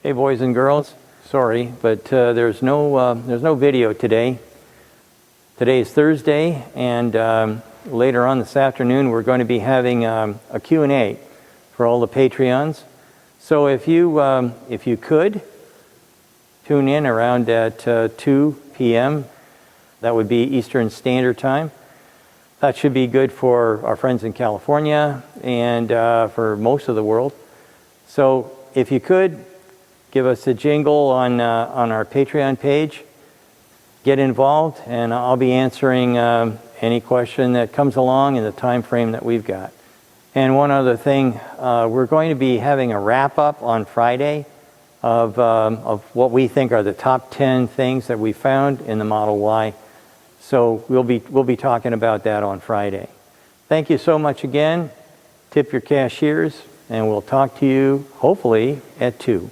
Hey boys and girls, sorry, but there's no video today. Today is Thursday, and later on this afternoon we're going to be having a Q&A for all the Patreons. So if you could tune in around at 2 p.m., that would be Eastern Standard Time. That should be good for our friends in California and for most of the world. So if you could, give us a jingle on our Patreon page. Get involved, and I'll be answering any question that comes along in the time frame that we've got. And one other thing, we're going to be having a wrap-up on Friday of what we think are the top 10 things that we found in the Model Y. So we'll be talking about that on Friday. Thank you so much again. Tip your cashiers, and we'll talk to you hopefully at 2.